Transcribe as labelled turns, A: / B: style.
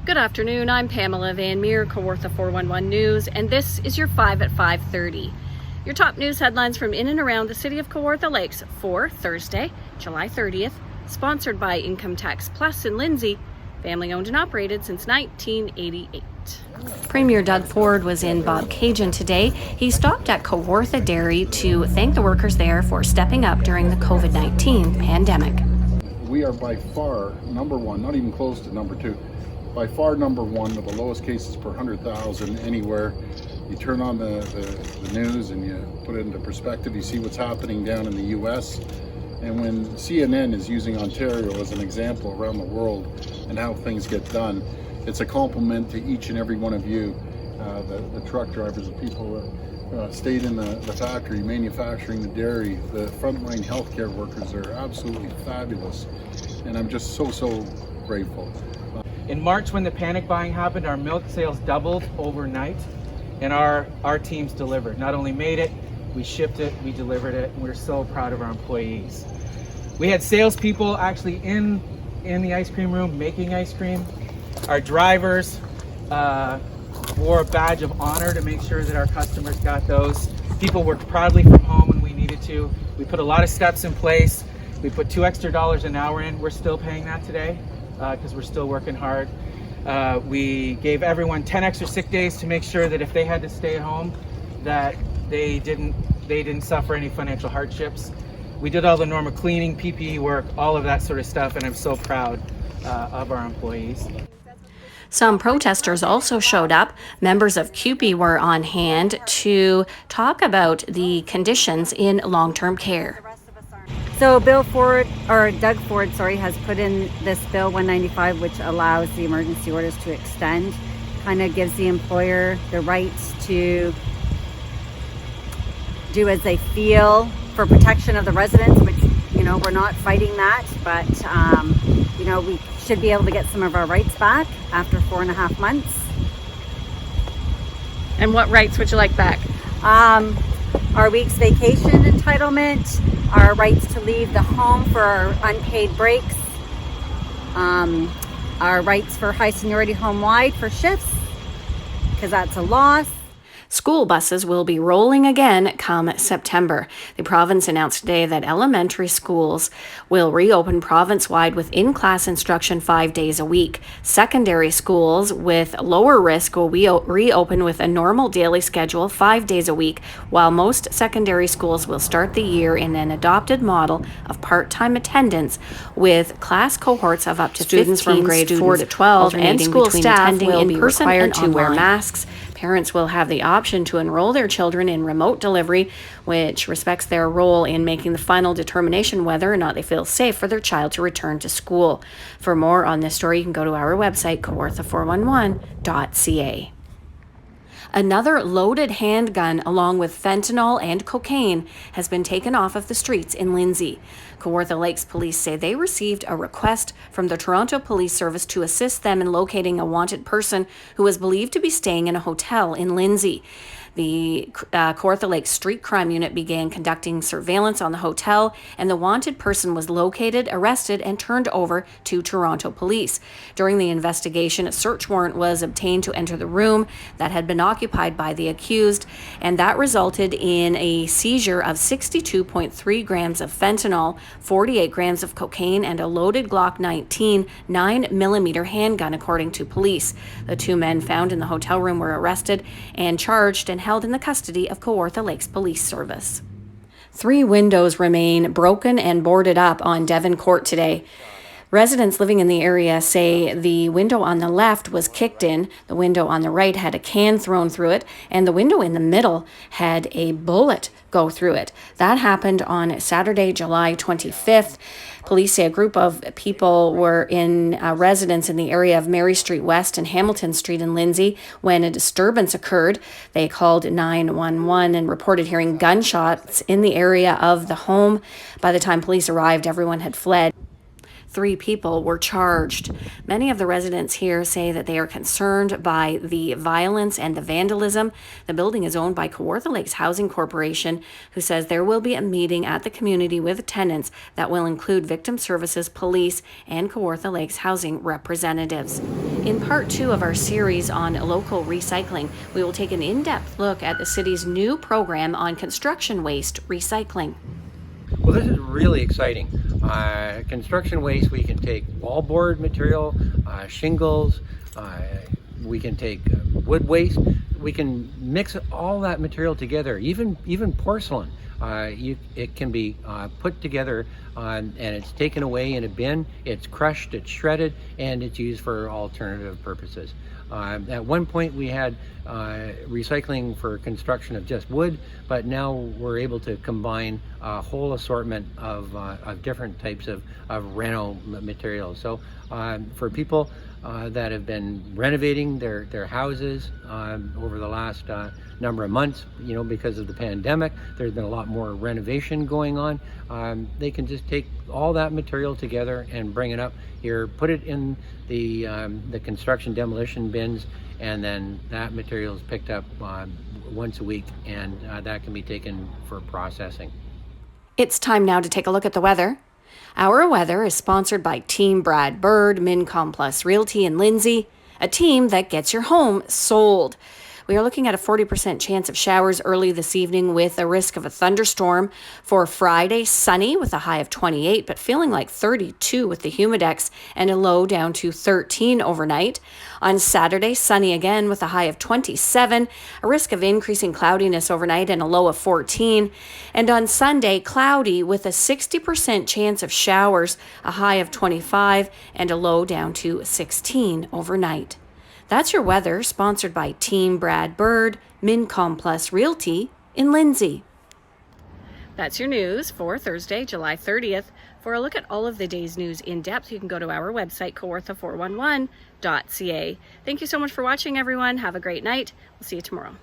A: Good afternoon, I'm Pamela Van Meer, Kawartha 411 News, and this is your 5 at 5:30. Your top news headlines from in and around the city of Kawartha Lakes for Thursday, July 30th, sponsored by Income Tax Plus in Lindsay, family owned and operated since 1988. Premier Doug Ford was in Bobcaygeon today. He stopped at Kawartha Dairy to thank the workers there for stepping up during the COVID-19 pandemic.
B: We are by far number one, not even close to number two, by far number one with the lowest cases per 100,000 anywhere. You turn on the news and you put it into perspective, you see what's happening down in the US. And when CNN is using Ontario as an example around the world and how things get done, it's a compliment to each and every one of you, the truck drivers, the people that stayed in the factory, manufacturing the dairy, the frontline healthcare workers are absolutely fabulous. And I'm just so grateful.
C: In March, when the panic buying happened, our milk sales doubled overnight, and our teams delivered. Not only made it, we shipped it, we delivered it, and we're so proud of our employees. We had salespeople actually in the ice cream room making ice cream. Our drivers wore a badge of honor to make sure that our customers got those. People worked proudly from home when we needed to. We put a lot of steps in place. We put $2 extra an hour in. We're still paying that today because we're still working hard. We gave everyone 10 extra sick days to make sure that if they had to stay at home, that they didn't suffer any financial hardships. We did all the normal cleaning, PPE work, all of that sort of stuff, and I'm so proud of our employees.
A: Some protesters also showed up. Members of CUPE were on hand to talk about the conditions in long-term care.
D: So Doug Ford, has put in this Bill 195, which allows the emergency orders to extend. Kind of gives the employer the right to do as they feel for protection of the residents, which, we're not fighting that, but, we should be able to get some of our rights back after 4.5 months.
A: And what rights would you like back?
D: Our week's vacation entitlement, our rights to leave the home for our unpaid breaks, our rights for high seniority home-wide for shifts, because that's a loss.
A: School buses will be rolling again come September. The province announced today that elementary schools will reopen province-wide with in-class instruction 5 days a week. Secondary schools with lower risk will reopen with a normal daily schedule 5 days a week, while most secondary schools will start the year in an adopted model of part-time attendance with class cohorts of up to students from grade 4 to 12, and school staff will be required to wear masks. Parents will have the option to enroll their children in remote delivery, which respects their role in making the final determination whether or not they feel safe for their child to return to school. For more on this story, you can go to our website, kawartha411.ca. Another loaded handgun along with fentanyl and cocaine has been taken off of the streets in Lindsay. Kawartha Lakes police say they received a request from the Toronto Police Service to assist them in locating a wanted person who was believed to be staying in a hotel in Lindsay. The Kawartha Lakes Street Crime Unit began conducting surveillance on the hotel, and the wanted person was located, arrested, and turned over to Toronto Police. During the investigation, a search warrant was obtained to enter the room that had been occupied by the accused, and that resulted in a seizure of 62.3 grams of fentanyl, 48 grams of cocaine, and a loaded Glock 19 9mm handgun, according to police. The two men found in the hotel room were arrested and charged and held in the custody of Kawartha Lakes Police Service. 3 windows remain broken and boarded up on Devon Court today. Residents living in the area say the window on the left was kicked in, the window on the right had a can thrown through it, and the window in the middle had a bullet go through it. That happened on Saturday, July 25th. Police say a group of people were in residence in the area of Mary Street West and Hamilton Street in Lindsay when a disturbance occurred. They called 911 and reported hearing gunshots in the area of the home. By the time police arrived, everyone had fled. 3 people were charged. Many of the residents here say that they are concerned by the violence and the vandalism. The building is owned by Kawartha Lakes Housing Corporation, who says there will be a meeting at the community with tenants that will include victim services, police, and Kawartha Lakes housing representatives. In part 2 of our series on local recycling, we will take an in-depth look at the city's new program on construction waste recycling.
E: Well, this is really exciting. Construction waste, we can take wallboard material, shingles, we can take wood waste, we can mix all that material together, even porcelain. It can be put together and it's taken away in a bin, it's crushed, it's shredded, and it's used for alternative purposes. At one point we had recycling for construction of just wood, but now we're able to combine a whole assortment of different types of reno materials. So for people that have been renovating their houses over the last number of months, because of the pandemic, there's been a lot more renovation going on. They can just take all that material together and bring it up here, put it in the construction demolition bins, and then that material is picked up once a week, and that can be taken for processing.
A: It's time now to take a look at the weather. Our weather is sponsored by Team Brad Bird, Mincom Plus Realty in Lindsay, a team that gets your home sold. We are looking at a 40% chance of showers early this evening with a risk of a thunderstorm. For Friday, sunny with a high of 28, but feeling like 32 with the humidex and a low down to 13 overnight. On Saturday, sunny again with a high of 27, a risk of increasing cloudiness overnight and a low of 14. And on Sunday, cloudy with a 60% chance of showers, a high of 25 and a low down to 16 overnight. That's your weather, sponsored by Team Brad Bird, Mincom Plus Realty in Lindsay. That's your news for Thursday, July 30th. For a look at all of the day's news in depth, you can go to our website, Kawartha411.ca. Thank you so much for watching, everyone. Have a great night. We'll see you tomorrow.